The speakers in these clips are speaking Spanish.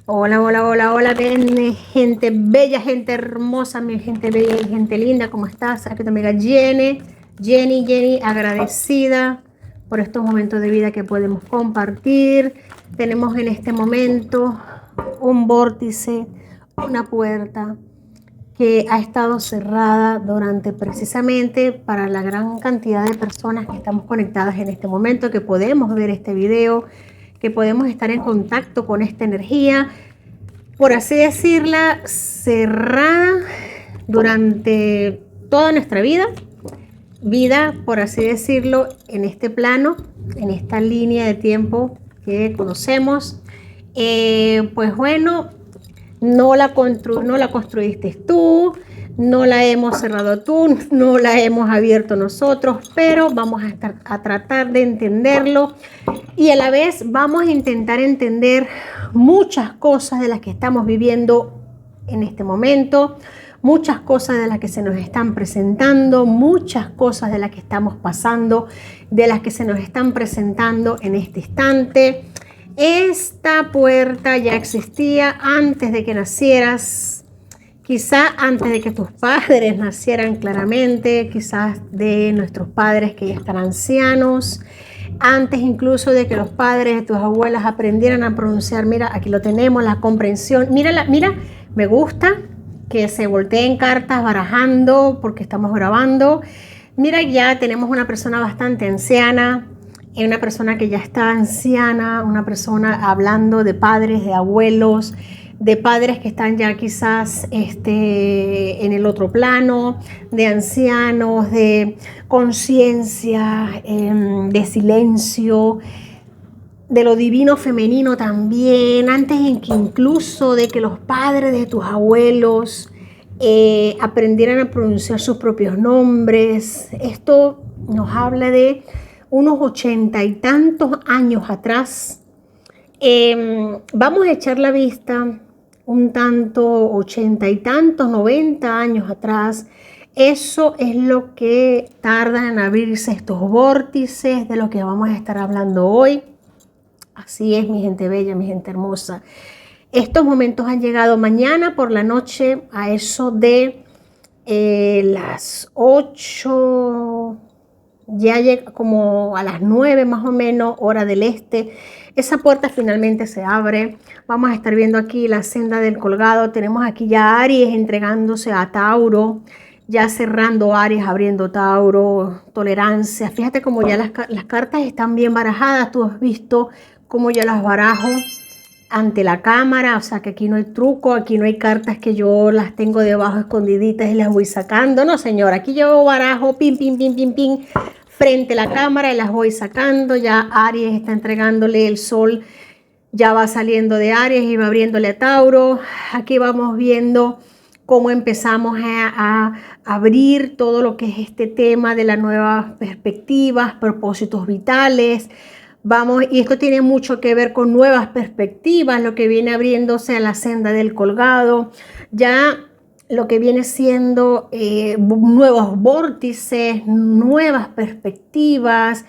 Hola, hola, hola, hola, ven, gente bella, gente hermosa, mi gente bella y gente linda, ¿cómo estás? Aquí tu amiga Jenny, agradecida por estos momentos de vida que podemos compartir. Tenemos en este momento un vórtice, una puerta que ha estado cerrada durante precisamente para la gran cantidad de personas que estamos conectadas en este momento, que podemos ver este video, que podemos estar en contacto con esta energía, por así decirla, cerrada durante toda nuestra vida, por así decirlo, en este plano, en esta línea de tiempo que conocemos. Pues bueno, no la construiste tú, no la hemos cerrado tú, no la hemos abierto nosotros, pero vamos a tratar de entenderlo y a la vez vamos a intentar entender muchas cosas de las que estamos viviendo en este momento, muchas cosas de las que se nos están presentando, muchas cosas de las que estamos pasando, de las que se nos están presentando en este instante. Esta puerta ya existía antes de que nacieras, quizá antes de que tus padres nacieran claramente, quizás de nuestros padres que ya están ancianos, antes incluso de que los padres de tus abuelas aprendieran a pronunciar. Mira, aquí lo tenemos, la comprensión. Mira, me gusta que se volteen cartas barajando porque estamos grabando. Mira, ya tenemos una persona bastante anciana, una persona que ya está anciana, una persona hablando de padres, de abuelos, de padres que están ya quizás en el otro plano, de ancianos, de conciencia, de silencio, de lo divino femenino también, antes incluso de que los padres de tus abuelos aprendieran a pronunciar sus propios nombres. Esto nos habla de unos 80 y tantos años atrás. Vamos a echar la vista un tanto 80 y tantos, 90 años atrás. Eso es lo que tarda en abrirse estos vórtices de lo que vamos a estar hablando hoy. Así es, mi gente bella, mi gente hermosa. Estos momentos han llegado mañana por la noche a eso de las 8, ya llega como a las 9 más o menos, hora del este. Esa puerta finalmente se abre. Vamos a estar viendo aquí la senda del colgado. Tenemos aquí ya Aries entregándose a Tauro, ya cerrando Aries, abriendo Tauro, tolerancia. Fíjate como ya las cartas están bien barajadas. Tú has visto cómo yo las barajo ante la cámara, o sea que aquí no hay truco, aquí no hay cartas que yo las tengo debajo escondiditas y las voy sacando. No, señor, aquí yo barajo, pim, pim, pim, pim, pim, frente a la cámara y las voy sacando. Ya Aries está entregándole el sol, ya va saliendo de Aries y va abriéndole a Tauro. Aquí vamos viendo cómo empezamos a abrir todo lo que es este tema de las nuevas perspectivas, propósitos vitales. Vamos, y esto tiene mucho que ver con nuevas perspectivas, lo que viene abriéndose a la senda del colgado, ya lo que viene siendo nuevos vórtices, nuevas perspectivas.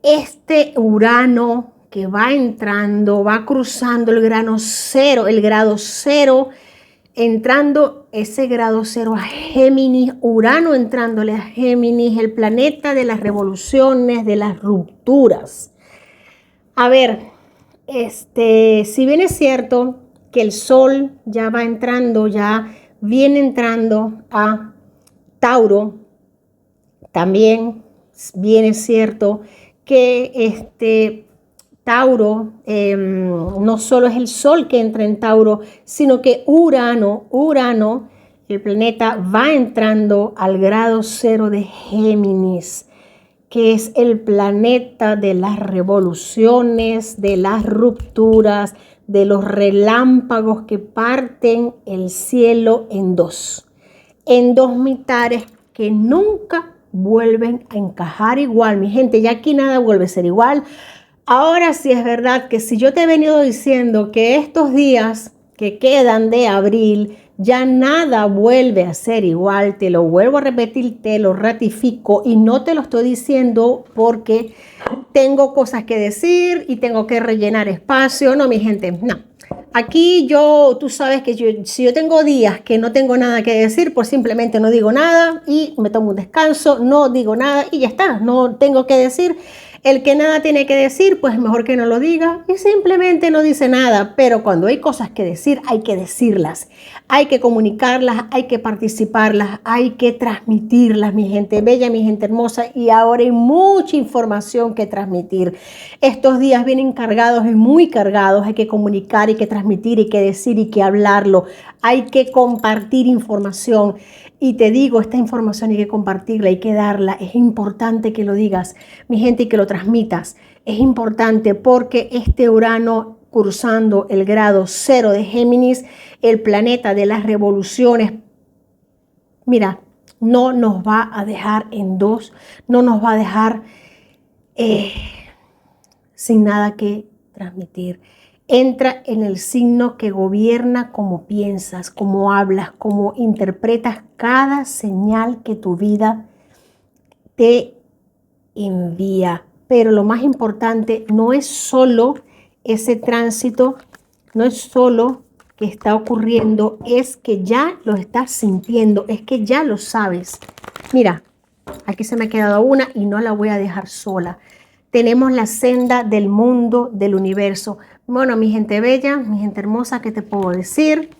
Este Urano que va entrando, va cruzando el grado cero, entrando ese grado cero a Géminis, Urano entrándole a Géminis, el planeta de las revoluciones, de las rupturas. A ver, si bien es cierto que el Sol ya va entrando, ya viene entrando a Tauro, también bien es cierto que Tauro no solo es el Sol que entra en Tauro, sino que Urano, el planeta, va entrando al grado cero de Géminis, que es el planeta de las revoluciones, de las rupturas, de los relámpagos que parten el cielo en dos mitades que nunca vuelven a encajar igual. Mi gente, ya aquí nada vuelve a ser igual. Ahora sí es verdad que si yo te he venido diciendo que estos días que quedan de abril, ya nada vuelve a ser igual, te lo vuelvo a repetir, te lo ratifico y no te lo estoy diciendo porque tengo cosas que decir y tengo que rellenar espacio. No, mi gente, no. Aquí tú sabes que si yo tengo días que no tengo nada que decir, pues simplemente no digo nada y me tomo un descanso, no digo nada y ya está, no tengo que decir. El que nada tiene que decir, pues mejor que no lo diga y simplemente no dice nada. Pero cuando hay cosas que decir, hay que decirlas, hay que comunicarlas, hay que participarlas, hay que transmitirlas, mi gente bella, mi gente hermosa. Y ahora hay mucha información que transmitir. Estos días vienen cargados y muy cargados. Hay que comunicar, hay que transmitir, hay que decir, hay que hablarlo. Hay que compartir información. Y te digo, esta información hay que compartirla, hay que darla. Es importante que lo digas, mi gente, y que lo transmitas. Es importante porque este Urano cursando el grado 0 de Géminis, el planeta de las revoluciones, mira, no nos va a dejar en dos, no nos va a dejar sin nada que transmitir. Entra en el signo que gobierna cómo piensas, cómo hablas, cómo interpretas cada señal que tu vida te envía. Pero lo más importante no es solo ese tránsito, no es solo que está ocurriendo, es que ya lo estás sintiendo, es que ya lo sabes. Mira, aquí se me ha quedado una y no la voy a dejar sola. Tenemos la senda del mundo, del universo. Bueno, mi gente bella, mi gente hermosa, ¿qué te puedo decir?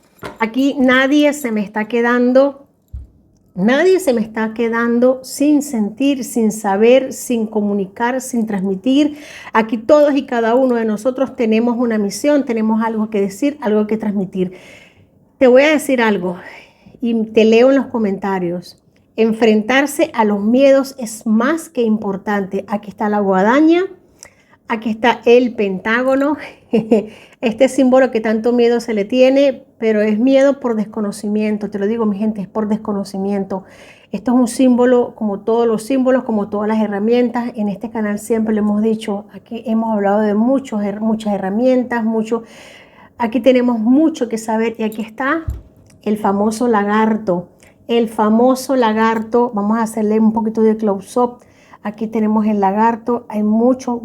Aquí nadie se me está quedando sin sentir, sin saber, sin comunicar, sin transmitir. Aquí todos y cada uno de nosotros tenemos una misión, tenemos algo que decir, algo que transmitir. Te voy a decir algo y te leo en los comentarios. Enfrentarse a los miedos es más que importante. Aquí está la guadaña, aquí está el pentágono, este símbolo que tanto miedo se le tiene, pero es miedo por desconocimiento. Te lo digo, mi gente, es por desconocimiento. Esto es un símbolo, como todos los símbolos, como todas las herramientas. En este canal siempre lo hemos dicho, aquí hemos hablado de muchas herramientas, aquí tenemos mucho que saber y aquí está el famoso lagarto. El famoso lagarto, vamos a hacerle un poquito de close-up. Aquí tenemos el lagarto, hay mucho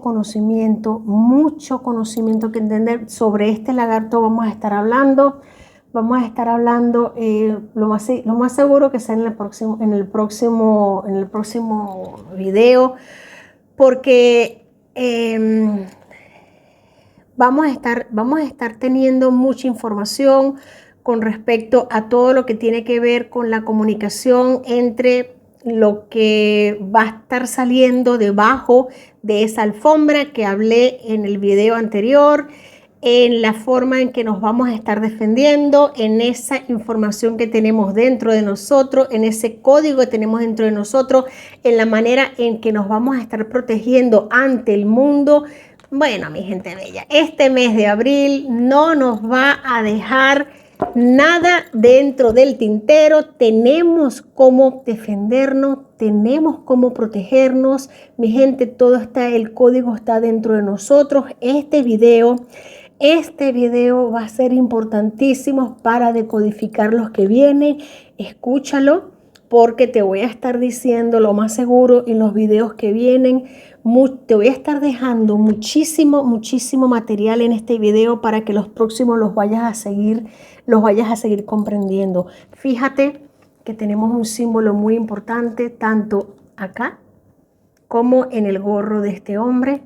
conocimiento que entender. Sobre este lagarto vamos a estar hablando lo más seguro que sea en el próximo video, porque vamos a estar teniendo mucha información con respecto a todo lo que tiene que ver con la comunicación entre lo que va a estar saliendo debajo de esa alfombra que hablé en el video anterior, en la forma en que nos vamos a estar defendiendo, en esa información que tenemos dentro de nosotros, en ese código que tenemos dentro de nosotros, en la manera en que nos vamos a estar protegiendo ante el mundo. Bueno, mi gente bella, este mes de abril no nos va a dejar nada dentro del tintero. Tenemos cómo defendernos, tenemos cómo protegernos. Mi gente, todo está, el código está dentro de nosotros. Este video va a ser importantísimo para decodificar los que vienen. Escúchalo, porque te voy a estar diciendo lo más seguro en los videos que vienen. Te voy a estar dejando muchísimo material en este video para que los próximos los vayas a seguir comprendiendo. Fíjate que tenemos un símbolo muy importante tanto acá como en el gorro de este hombre.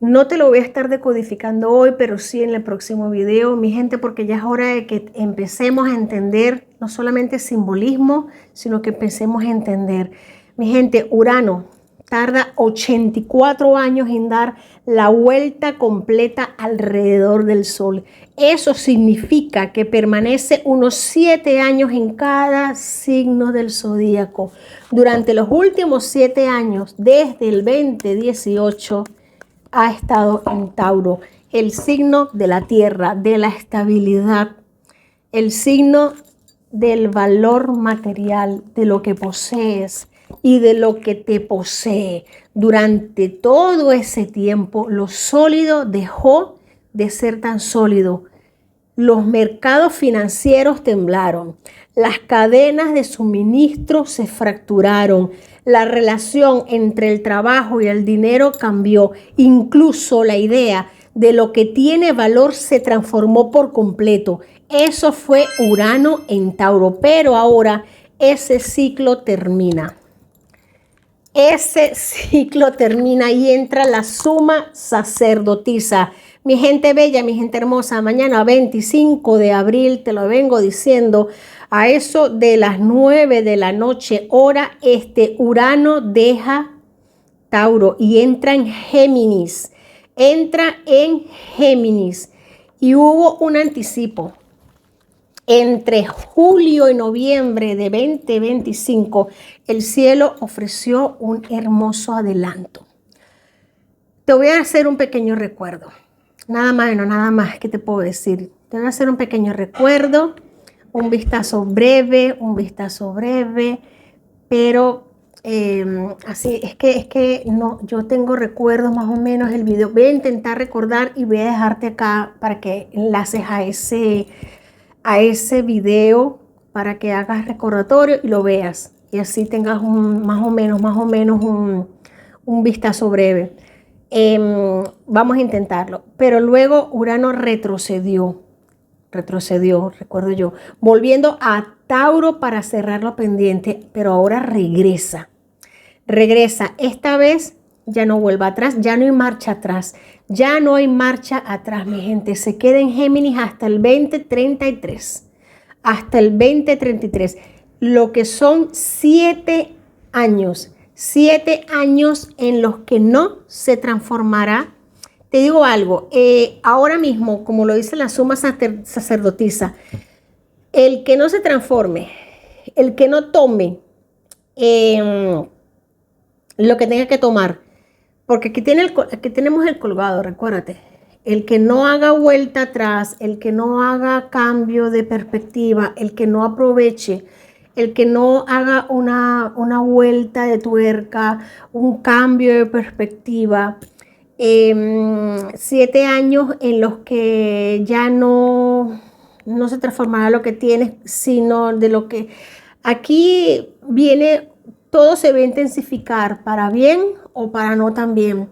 No te lo voy a estar decodificando hoy, pero sí en el próximo video, mi gente, porque ya es hora de que empecemos a entender no solamente simbolismo, sino que empecemos a entender. Mi gente, Urano tarda 84 años en dar la vuelta completa alrededor del Sol. Eso significa que permanece unos 7 años en cada signo del zodíaco. Durante los últimos 7 años, desde el 2018, ha estado en Tauro, el signo de la tierra, de la estabilidad, el signo del valor material, de lo que posees y de lo que te posee. Durante todo ese tiempo, lo sólido dejó de ser tan sólido. Los mercados financieros temblaron, las cadenas de suministro se fracturaron, la relación entre el trabajo y el dinero cambió. Incluso la idea de lo que tiene valor se transformó por completo. Eso fue Urano en Tauro, pero ahora ese ciclo termina. Ese ciclo termina y entra la suma sacerdotisa. Mi gente bella, mi gente hermosa, mañana 25 de abril, te lo vengo diciendo, a eso de las 9 de la noche, hora Urano deja Tauro y entra en Géminis. Entra en Géminis y hubo un anticipo. Entre julio y noviembre de 2025, el cielo ofreció un hermoso adelanto. Te voy a hacer un pequeño recuerdo. Nada más, no, nada más que te puedo decir. Te voy a hacer un pequeño recuerdo, un vistazo breve, pero así es que no, yo tengo recuerdos más o menos el video. Voy a intentar recordar y voy a dejarte acá para que enlaces a ese video para que hagas recordatorio y lo veas y así tengas más o menos un vistazo breve. Vamos a intentarlo, pero luego Urano retrocedió, recuerdo yo, volviendo a Tauro para cerrar lo pendiente, pero ahora regresa, esta vez ya no vuelva atrás, ya no hay marcha atrás, mi gente, se queda en Géminis hasta el 2033, lo que son 7 años en los que no se transformará. Te digo algo, ahora mismo, como lo dice la suma sacerdotisa, el que no se transforme, el que no tome lo que tenga que tomar, porque aquí tenemos el colgado, recuérdate, el que no haga vuelta atrás, el que no haga cambio de perspectiva, el que no aproveche, el que no haga una vuelta de tuerca, un cambio de perspectiva, 7 años en los que ya no se transformará lo que tienes, sino de lo que aquí viene, todo se va a intensificar para bien o para no también.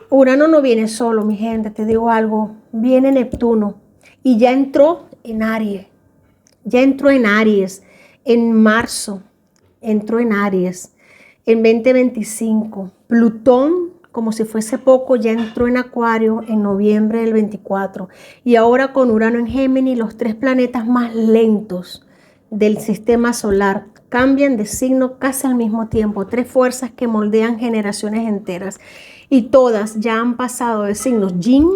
Urano no viene solo, mi gente, te digo algo, viene Neptuno y ya entró en Aries, en marzo, entró en Aries, en 2025, Plutón, como si fuese poco, ya entró en Acuario en noviembre del 24 y ahora con Urano en Géminis, los 3 planetas más lentos del sistema solar cambian de signo casi al mismo tiempo, 3 fuerzas que moldean generaciones enteras y todas ya han pasado de signos yin,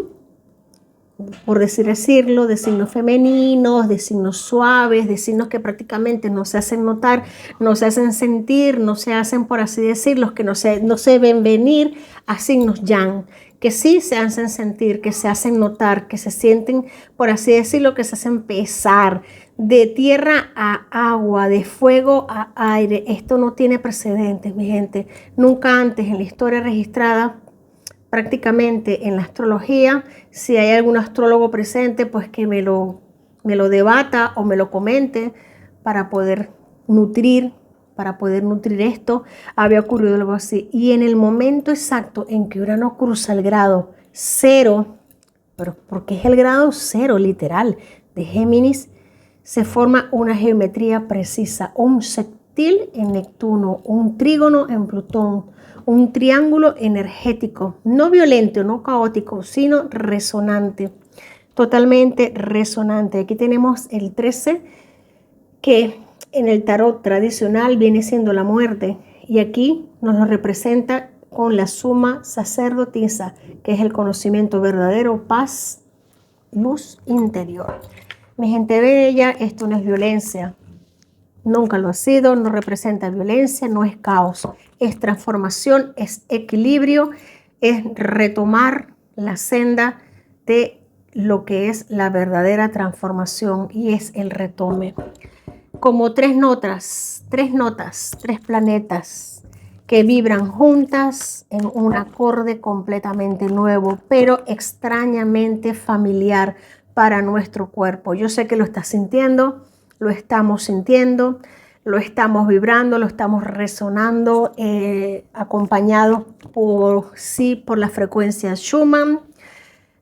por decirlo, de signos femeninos, de signos suaves, de signos que prácticamente no se hacen notar, no se hacen sentir, no se hacen, por así decirlo, que no se ven venir, a signos yang, que sí se hacen sentir, que se hacen notar, que se sienten, por así decirlo, que se hacen pesar, de tierra a agua, de fuego a aire. Esto no tiene precedentes, mi gente. Nunca antes en la historia registrada, prácticamente en la astrología, si hay algún astrólogo presente, pues que me lo debata o me lo comente para poder nutrir esto. Había ocurrido algo así. Y en el momento exacto en que Urano cruza el grado 0, pero porque es el grado 0 literal de Géminis, se forma una geometría precisa, un sextil en Neptuno, un trígono en Plutón, un triángulo energético, no violento, no caótico, sino resonante, totalmente resonante. Aquí tenemos el 13, que en el tarot tradicional viene siendo la muerte, y aquí nos lo representa con la suma sacerdotisa, que es el conocimiento verdadero, paz, luz interior. Mi gente bella, esto no es violencia, nunca lo ha sido, no representa violencia, no es caos, es transformación, es equilibrio, es retomar la senda de lo que es la verdadera transformación y es el retome. Como 3 notas, 3 planetas que vibran juntas en un acorde completamente nuevo, pero extrañamente familiar para nuestro cuerpo. Yo sé que lo estás sintiendo, lo estamos sintiendo, lo estamos vibrando, lo estamos resonando, acompañado por la frecuencia Schumann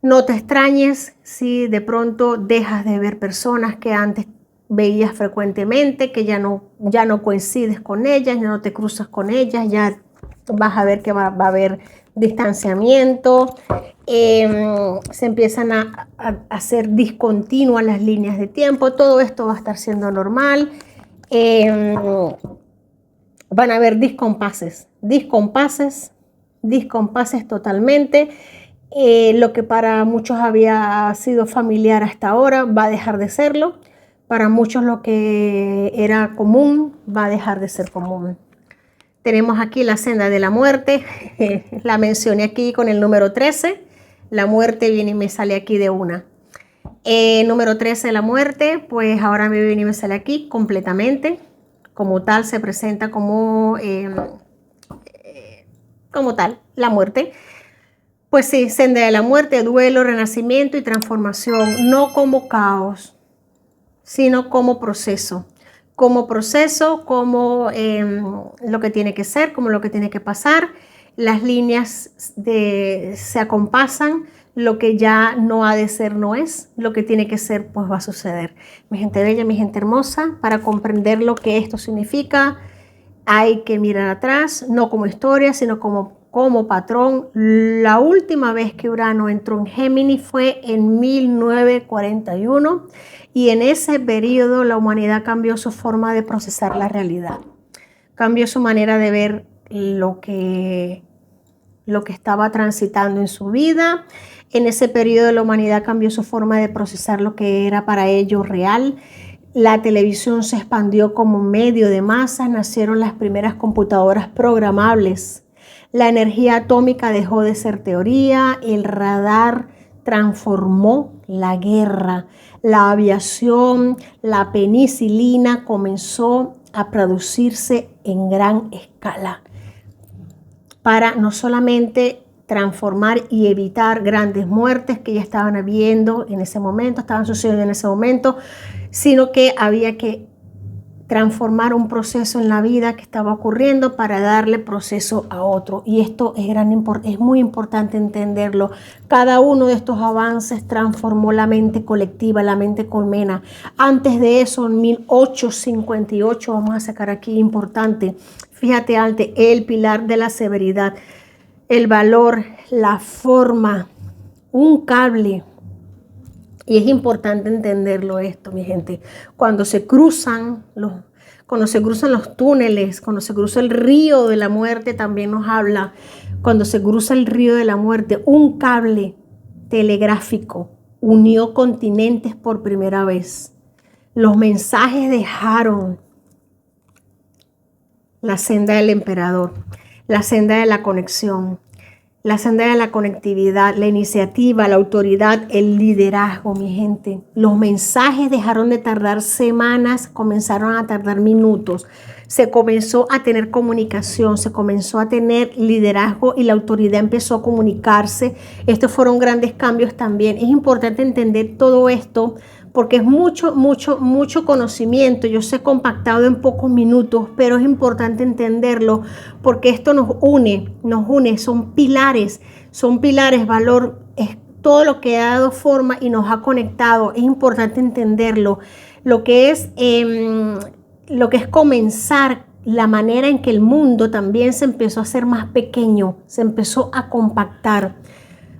No te extrañes si de pronto dejas de ver personas que antes veías frecuentemente, que ya no coincides con ellas, ya no te cruzas con ellas, ya vas a ver que va a haber distanciamiento, se empiezan a hacer discontinuas las líneas de tiempo, todo esto va a estar siendo normal. Van a haber descompases totalmente. Lo que para muchos había sido familiar hasta ahora va a dejar de serlo. Para muchos lo que era común va a dejar de ser común. Tenemos aquí la senda de la muerte. La mencioné aquí con el número 13. La muerte viene y me sale aquí de una. Número 13, la muerte, pues ahora me viene y me sale aquí completamente. Como tal, se presenta como tal, la muerte. Pues sí, senda de la muerte, duelo, renacimiento y transformación, no como caos, sino como proceso. Como proceso, como lo que tiene que ser, como lo que tiene que pasar. Las líneas se acompasan, lo que ya no ha de ser no es, lo que tiene que ser pues va a suceder. Mi gente bella, mi gente hermosa, para comprender lo que esto significa, hay que mirar atrás, no como historia, sino como patrón. La última vez que Urano entró en Géminis fue en 1941 y en ese periodo la humanidad cambió su forma de procesar la realidad, cambió su manera de ver lo que estaba transitando en su vida. En ese periodo la humanidad cambió su forma de procesar lo que era para ellos real. La televisión se expandió como medio de masas, nacieron las primeras computadoras programables. La energía atómica dejó de ser teoría, el radar transformó la guerra, la aviación, la penicilina comenzó a producirse en gran escala para no solamente transformar y evitar grandes muertes que ya estaban habiendo en ese momento, estaban sucediendo en ese momento, sino que había que transformar un proceso en la vida que estaba ocurriendo para darle proceso a otro. Y esto es muy importante entenderlo. Cada uno de estos avances transformó la mente colectiva, la mente colmena. Antes de eso, en 1858, vamos a sacar aquí importante, fíjate antes, el pilar de la severidad, el valor, la forma, un cable. Y es importante entenderlo esto, mi gente. Cuando se cruzan los túneles, cuando se cruza el río de la muerte, también nos habla. Cuando se cruza el río de la muerte, un cable telegráfico unió continentes por primera vez. Los mensajes dejaron la senda del emperador, la senda de la conexión, la senda de la conectividad, la iniciativa, la autoridad, el liderazgo, mi gente. Los mensajes dejaron de tardar semanas, comenzaron a tardar minutos. Se comenzó a tener comunicación, se comenzó a tener liderazgo y la autoridad empezó a comunicarse. Estos fueron grandes cambios también. Es importante entender todo esto porque es mucho conocimiento. Yo sé compactado en pocos minutos, pero es importante entenderlo porque esto nos une, son pilares, valor, es todo lo que ha dado forma y nos ha conectado. Es importante entenderlo. Lo que es comenzar, la manera en que el mundo también se empezó a hacer más pequeño, se empezó a compactar.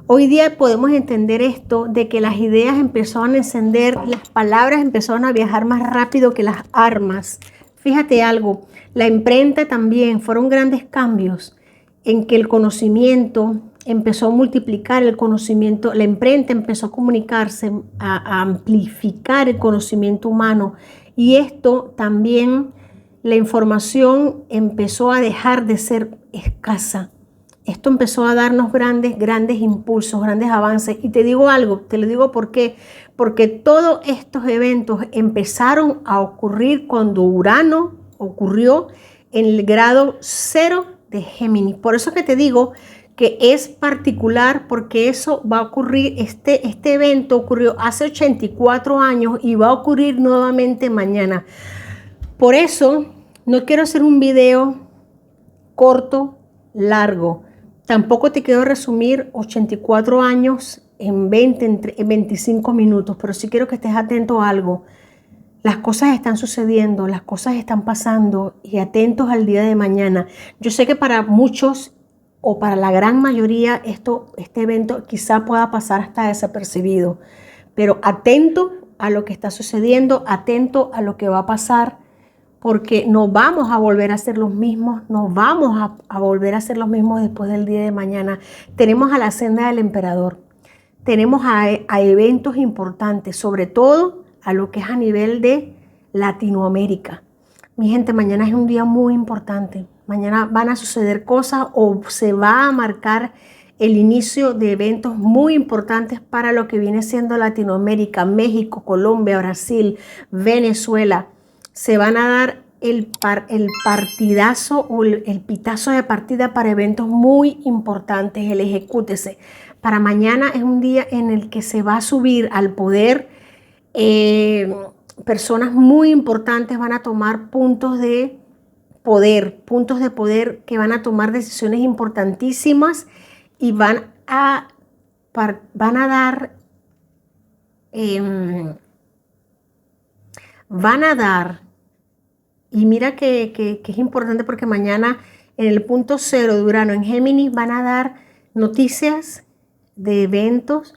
Hoy día podemos entender esto de que las ideas empezaron a encender, las palabras empezaron a viajar más rápido que las armas. Fíjate algo, la imprenta también, fueron grandes cambios en que el conocimiento empezó a multiplicar, el conocimiento, la imprenta empezó a comunicarse, a amplificar el conocimiento humano y esto también, la información empezó a dejar de ser escasa. Esto empezó a darnos grandes impulsos, grandes avances. Y te digo algo, te lo digo ¿por qué? Porque todos estos eventos empezaron a ocurrir cuando Urano ocurrió en el grado 0 de Géminis. Por eso que te digo que es particular porque eso va a ocurrir, este evento ocurrió hace 84 años y va a ocurrir nuevamente mañana. Por eso no quiero hacer un video corto, largo. Tampoco te quiero resumir 84 años en 20, en 25 minutos, pero sí quiero que estés atento a algo. Las cosas están sucediendo, las cosas están pasando y atentos al día de mañana. Yo sé que para muchos o para la gran mayoría este evento quizá pueda pasar hasta desapercibido, pero atento a lo que está sucediendo, atento a lo que va a pasar, porque no vamos a volver a ser los mismos, no vamos a volver a ser los mismos después del día de mañana. Tenemos a la senda del emperador, tenemos a eventos importantes, sobre todo a lo que es a nivel de Latinoamérica. Mi gente, mañana es un día muy importante. Mañana van a suceder cosas o se va a marcar el inicio de eventos muy importantes para lo que viene siendo Latinoamérica, México, Colombia, Brasil, Venezuela. Se van a dar el partidazo o el pitazo de partida para eventos muy importantes, el ejecútese. Para mañana es un día en el que se va a subir al poder. Personas muy importantes van a tomar puntos de poder que van a tomar decisiones importantísimas y van a dar, y mira que es importante porque mañana en el punto 0 de Urano en Géminis van a dar noticias de eventos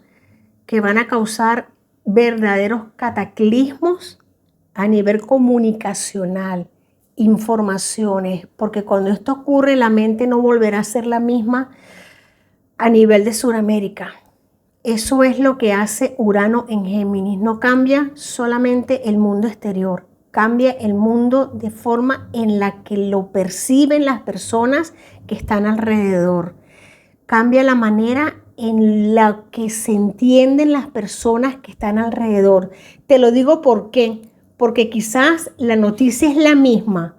que van a causar verdaderos cataclismos a nivel comunicacional, informaciones, porque cuando esto ocurre la mente no volverá a ser la misma a nivel de Sudamérica. Eso es lo que hace Urano en Géminis. No cambia solamente el mundo exterior, cambia el mundo de forma en la que lo perciben las personas que están alrededor. Cambia la manera en la que se entienden las personas que están alrededor. Te lo digo ¿por qué? Porque quizás la noticia es la misma.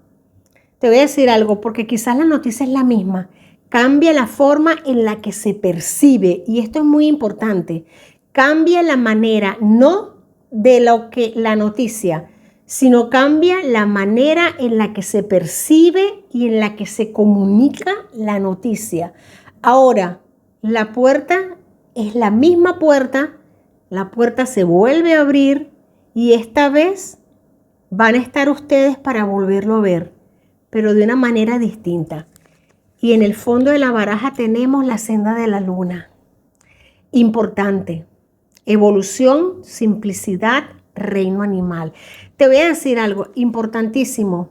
Te voy a decir algo, porque quizás la noticia es la misma. Cambia la forma en la que se percibe, y esto es muy importante. Cambia la manera, no de lo que la noticia, sino cambia la manera en la que se percibe y en la que se comunica la noticia. Ahora, la puerta es la misma puerta, la puerta se vuelve a abrir y esta vez van a estar ustedes para volverlo a ver, pero de una manera distinta. Y en el fondo de la baraja tenemos la senda de la luna. Importante. Evolución, simplicidad, reino animal. Te voy a decir algo importantísimo.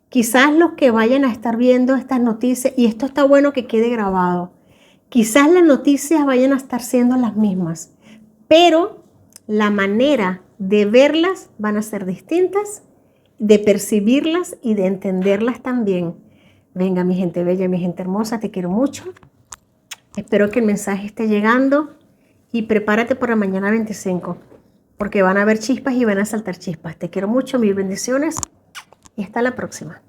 Quizás los que vayan a estar viendo estas noticias, y esto está bueno que quede grabado, quizás las noticias vayan a estar siendo las mismas, pero la manera de verlas van a ser distintas, de percibirlas y de entenderlas también. Venga, mi gente bella, mi gente hermosa, te quiero mucho. Espero que el mensaje esté llegando y prepárate para mañana 25, porque van a haber chispas y van a saltar chispas. Te quiero mucho, mil bendiciones y hasta la próxima.